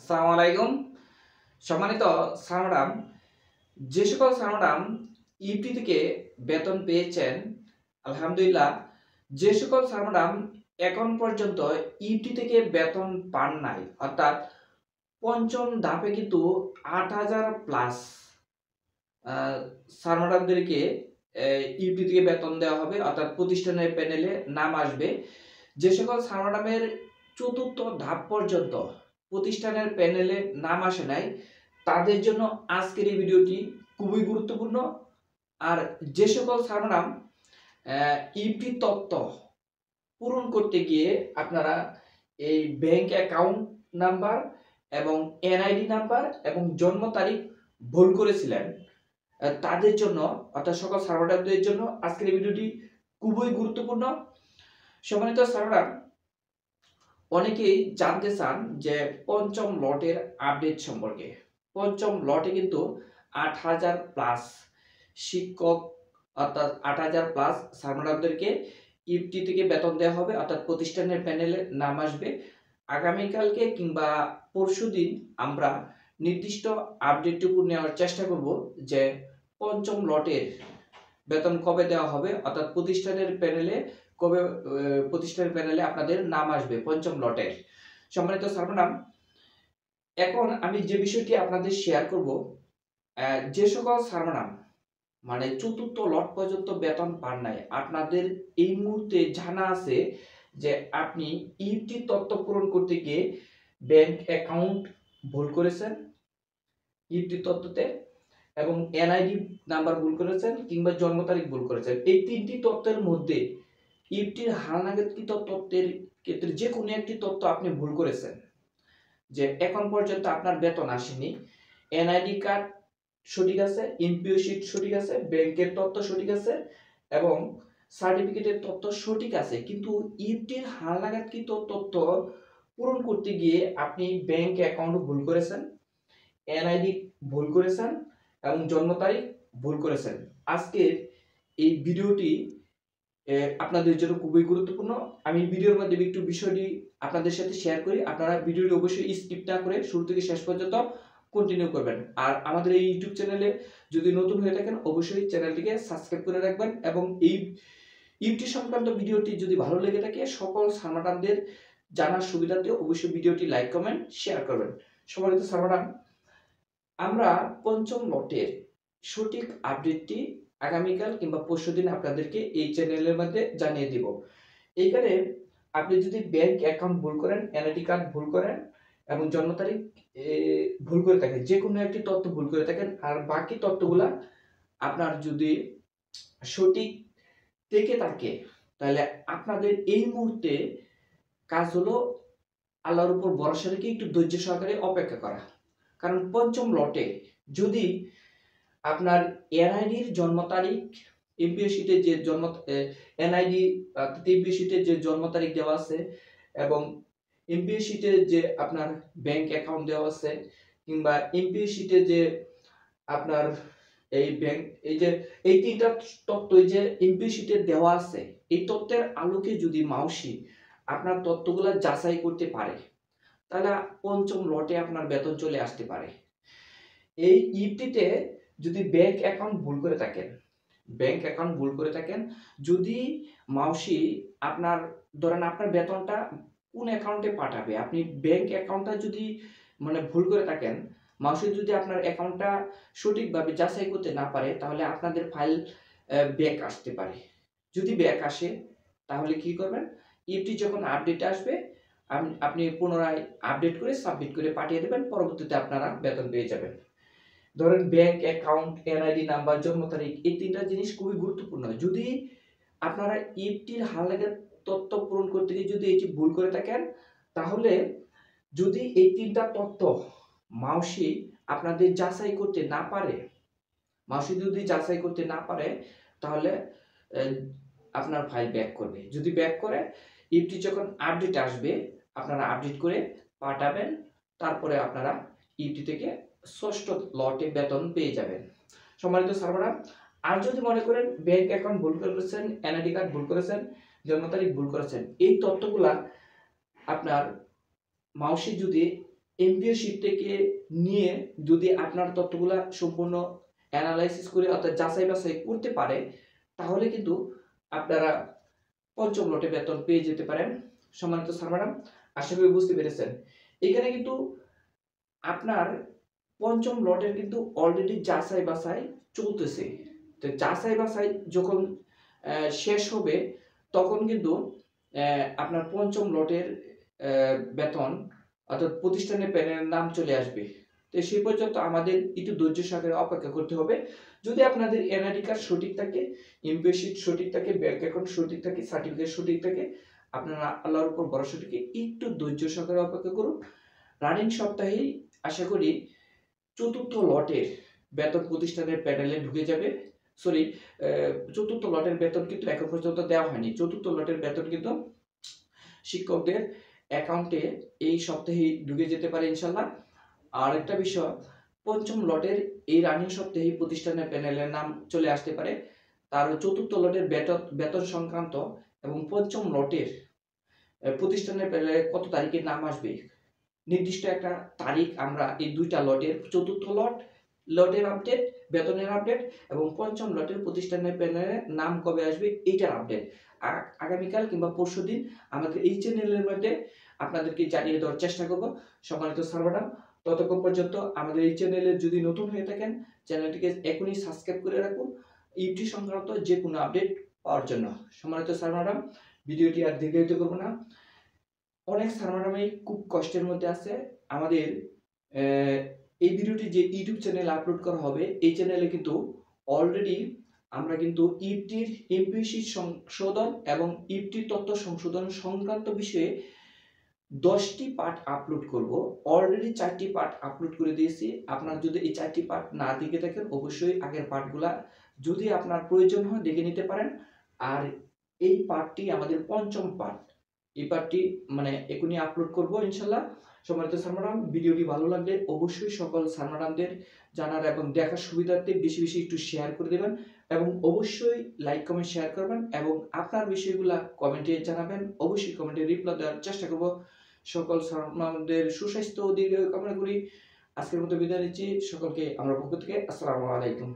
আসসালামু আলাইকুম। সম্মানিত স্যার ম্যাডাম, যে সকল স্যার ম্যাডাম ইউটি থেকে বেতন পেয়েছেন, আলহামদুলিল্লাহ। যে সকল স্যার ম্যাডাম এখন পর্যন্ত ইউটি থেকে বেতন পান নাই, অর্থাৎ পঞ্চম ধাপে কিন্তু ৮,০০০ প্লাস স্যার ম্যাডামদেরকে ইউটি থেকে বেতন দেওয়া হবে, অর্থাৎ প্রতিষ্ঠানের প্যানেলে নাম আসবে। যে সকল স্যার ম্যাডামের চতুর্থ ধাপ পর্যন্ত প্রতিষ্ঠানের প্যানেলে নাম আসে নাই, তাদের জন্য আজকের এই ভিডিওটি খুবই গুরুত্বপূর্ণ। আর যে সকল স্যার ম্যাডাম ইউটি তথ্য পূরণ করতে গিয়ে আপনারা এই ব্যাংক অ্যাকাউন্ট নাম্বার এবং এনআইডি নাম্বার এবং জন্ম তারিখ ভুল করেছিলেন, তাদের জন্য, অর্থাৎ সকল স্যার ম্যাডামদের জন্য আজকের এই ভিডিওটি খুবই গুরুত্বপূর্ণ। সম্মানিত স্যার ম্যাডাম, অনেকেই জানতে চান যে পঞ্চম লটের আপডেট সম্পর্কে। পঞ্চম লটে কিন্তু ৮,০০০ প্লাস শিক্ষক, অর্থাৎ ৮,০০০ প্লাস স্যার ম্যাডামদেরকে ইউটি থেকে বেতন দেওয়া হবে, অর্থাৎ প্রতিষ্ঠানের প্যানেলে নাম আসবে। আগামীকালকে কিংবা পরশুদিন আমরা নির্দিষ্ট আপডেটটুকু নেওয়ার চেষ্টা করব যে পঞ্চম লটের বেতন কবে দেওয়া হবে, অর্থাৎ প্রতিষ্ঠানের প্যানেলে আপনাদের নাম আসবে পঞ্চম লটের। সম্মানিত স্যার ম্যাডাম, এখন আমি যে বিষয়টি আপনাদের শেয়ার করব, যে সকল স্যার ম্যাডাম মানে চতুর্থ লট পর্যন্ত বেতন পান নাই, আপনাদের এই মুহূর্তে জানা আছে যে আপনি ইউটি তথ্য পূরণ করতে গিয়ে ব্যাংক অ্যাকাউন্ট ভুল করেছেন ইউটি তথ্যতে, এবং এনআইডি নাম্বার ভুল করেছেন কিংবা জন্ম তারিখ ভুল করেছেন। এই তিনটি তথ্যের মধ্যে ইউটির হালনাগাদকৃত তথ্যের ক্ষেত্রে যে কোনো একটি তথ্য আপনি ভুল করেছেন, যে এখন পর্যন্ত আপনার বেতন আসেনি, এনআইডি কার্ড সঠিক আছে, এনপিও শিট সঠিক আছে, ব্যাংকের তথ্য সঠিক আছে এবং সার্টিফিকেটের তথ্য সঠিক আছে, কিন্তু ইউটির হালনাগাদকৃত তথ্য পূরণ করতে গিয়ে আপনি ব্যাংক অ্যাকাউন্ট ভুল করেছেন, এনআইডি ভুল করেছেন এবং জন্ম তারিখ ভুল করেছেন। আজকের এই ভিডিওটি আপনাদের জন্য খুবই গুরুত্বপূর্ণ। আমি ভিডিওর মাধ্যমে একটু বিষয়টি আপনাদের সাথে শেয়ার করি। আপনারা ভিডিওটি অবশ্যই স্কিপ না করে শুরু থেকে শেষ পর্যন্ত কন্টিনিউ করবেন। আর আমাদের এই ইউটিউব চ্যানেলে যদি নতুন হয়ে থাকেন, অবশ্যই চ্যানেলটিকে সাবস্ক্রাইব করে রাখবেন এবং এই ইউটিউব সংক্রান্ত ভিডিওটি যদি ভালো লেগে থাকে, সকল স্যার ম্যাডামদের জানার সুবিধার্থে অবশ্যই ভিডিওটি লাইক, কমেন্ট, শেয়ার করবেন। সম্মানিত স্যার ম্যাডাম, আমরা পঞ্চম লটের সঠিক আপডেটটি আগামীকাল কিংবা পরশুদিন আপনাদেরকে এই চ্যানেলের মধ্যে জানিয়ে দিব। এইখানে আপনি যদি ব্যাংক অ্যাকাউন্ট ভুল করেন, এনআইডি কার্ড ভুল করেন এবং জন্ম তারিখ ভুল করে থাকেন, যে কোনো একটি তথ্য ভুল করে থাকেন, আর বাকি তথ্যগুলা আপনার যদি সঠিক থেকে থাকে, তাহলে আপনাদের এই মুহূর্তে কাজ হলো আল্লাহর উপর ভরসা রেখে একটু ধৈর্য সহকারে অপেক্ষা করা। কারণ পঞ্চম লটে যদি আপনার এনআইডির জন্ম তারিখ, এমপিও শিটে যে জন্ম এনআইডি এমপিও শিটে যে জন্ম তারিখ দেওয়া আছে এবং এমপিও শিটে যে আপনার ব্যাংক অ্যাকাউন্ট দেওয়া আছে, কিংবা এমপিও শিটে যে আপনার এই ব্যাংক, এই যে এই তিনটা তথ্য যে এমপিও শিটে দেওয়া আছে, এই তথ্যের আলোকে যদি মাউসি আপনার তথ্যগুলো যাচাই করতে পারে, তাহলে পঞ্চম লটে আপনার বেতন চলে আসতে পারে। এই ইউটিতে যদি ব্যাংক অ্যাকাউন্ট ভুল করে থাকেন, যদি মাউসি আপনার ধরেন আপনার বেতনটা কোন অ্যাকাউন্টে পাঠাবে, আপনি ব্যাংক অ্যাকাউন্টটা যদি মানে ভুল করে থাকেন, মাউসি যদি আপনার অ্যাকাউন্টটা সঠিকভাবে যাচাই করতে না পারে, তাহলে আপনাদের ফাইল ব্যাক আসতে পারে। যদি ব্যাক আসে, তাহলে কি করবেন, ইউটি যখন আপডেট আসবে আপনি পুনরায় আপডেট করে সাবমিট করে পাঠিয়ে দেবেন, পরবর্তীতে আপনারা বেতন পেয়ে যাবেন। ধরেন ব্যাংক অ্যাকাউন্ট, এনআইডি নাম্বার, জন্ম তারিখ, এই তিনটা জিনিস খুবই গুরুত্বপূর্ণ। যদি আপনারা ইফটির হালনাগাদ তথ্য পূরণ করতে গিয়ে যদি এটি ভুল করে থাকেন, তাহলে যদি এই তিনটা তথ্য মাউসি আপনাদের যাচাই করতে না পারে, তাহলে আপনার ফাইল ব্যাক করবে। যদি ব্যাক করে, ইফটি যখন আপডেট আসবে আপনারা আপডেট করে পাঠাবেন, তারপরে আপনারা ইফটি থেকে ষষ্ঠ লটে বেতন পেয়ে যাবেন। সম্মানিত স্যার ম্যাডাম, আর যদি মনে করেন ব্যাংক অ্যাকাউন্ট ভুল করেছেন, এনআইডি কার্ড ভুল করেছেন, জন্ম তারিখ ভুল করেছেন, এই তথ্যগুলা আপনার মাউসি যদি এমপিও শীট থেকে নিয়ে যদি আপনার তথ্যগুলা সম্পূর্ণ অ্যানালাইসিস করে অর্থাৎ যাচাই বাছাই করতে পারে, তাহলে কিন্তু আপনারা পঞ্চম লটে বেতন পেয়ে যেতে পারেন। সম্মানিত স্যার ম্যাডাম, আশা করি বুঝতে পেরেছেন। এখানে কিন্তু আপনার পঞ্চম লটের কিন্তু অলরেডি যাচাই বাছাই চলতেছে। তো যাচাই বাছাই যখন শেষ হবে, তখন কিন্তু আপনার পঞ্চম লটের বেতন অর্থাৎ প্রতিষ্ঠানের প্যানেলের নাম চলে আসবে। তো সেই পর্যন্ত আমাদের একটু ধৈর্য সহকারে অপেক্ষা করতে হবে। যদি আপনাদের এনআইডি কার্ড সঠিক থাকে, এমপিও শীট সঠিক থাকে, ব্যাংক অ্যাকাউন্ট সঠিক থাকে, সার্টিফিকেট সঠিক থাকে, আপনারা আল্লাহর উপর ভরসা রেখে একটু ধৈর্য সহকারে অপেক্ষা করুন। রানিং সপ্তাহেই আশা করি চতুর্থ লটের বেতন প্রতিষ্ঠানের প্যানেলে ঢুকে যাবে। সরি, চতুর্থ লটের বেতন কিন্তু এখন পর্যন্ত দেওয়া হয়নি। চতুর্থ লটের বেতন কিন্তু শিক্ষকদের অ্যাকাউন্টে এই সপ্তাহেই ঢুকে যেতে পারে ইনশাল্লাহ। আর একটা বিষয়, পঞ্চম লটের এই রানিং সপ্তাহেই প্রতিষ্ঠানের প্যানেলের নাম চলে আসতে পারে। তার চতুর্থ লটের বেতন সংক্রান্ত এবং পঞ্চম লটের প্রতিষ্ঠানের প্যানেলে কত তারিখে নাম আসবে, নির্দিষ্ট একটা তারিখ আমরা এই দুইটা লটের, চতুর্থ লটের আপডেট, বেতনের আপডেট এবং পঞ্চম লটের প্রতিষ্ঠানের প্যানেলে নাম কবে আসবে এইটার আপডেট আগামীকাল কিংবা পরশুদিন আমাদের এই চ্যানেলের মধ্যে আপনাদেরকে জানিয়ে দেওয়ার চেষ্টা করব। সম্মানিত স্যার ম্যাডাম, ততক্ষণ পর্যন্ত আমাদের এই চ্যানেলে যদি নতুন হয়ে থাকেন, চ্যানেলটিকে এখনই সাবস্ক্রাইব করে রাখুন ইউটি সংক্রান্ত যে কোনো আপডেট পাওয়ার জন্য। সম্মানিত স্যার ম্যাডাম, ভিডিওটি আর দীর্ঘায়িত করব না। অনেক স্যার ম্যাডামই খুব কষ্টের মধ্যে আছে। আমাদের এই ভিডিওটি যে ইউটিউব চ্যানেলে আপলোড করা হবে, এই চ্যানেলে কিন্তু অলরেডি আমরা কিন্তু ইউটির এমপিও শীট সংশোধন এবং ইউটির তথ্য সংশোধন সংক্রান্ত বিষয়ে 10টি পার্ট আপলোড করব। অলরেডি 4টি পার্ট আপলোড করে দিয়েছি। আপনার যদি এই 4টি পার্ট না দেখে থাকেন, অবশ্যই আগের পার্টগুলা যদি আপনার প্রয়োজন হয় দেখে নিতে পারেন। আর এই পার্টটি আমাদের পঞ্চম পার্ট। এই পার্টটি মানে এখনই আপলোড করব ইনশাল্লাহ। সম্মানিত স্যার ম্যাডাম, ভিডিওটি ভালো লাগলে অবশ্যই সকল স্যার ম্যাডামদের জানার এবং দেখার সুবিধার্থে বেশি বেশি একটু শেয়ার করে দেবেন এবং অবশ্যই লাইক কমেন্ট শেয়ার করবেন এবং আপনার বিষয়গুলো কমেন্টে জানাবেন। অবশ্যই কমেন্টে রিপ্লাই দেওয়ার চেষ্টা করব। সকল স্যার ম্যাডামদের সুস্বাস্থ্য ও দীর্ঘায়ু কামনা করি। আজকের মতো বিদায় নিচ্ছি সকলকে আমার পক্ষ থেকে। আসসালামু আলাইকুম।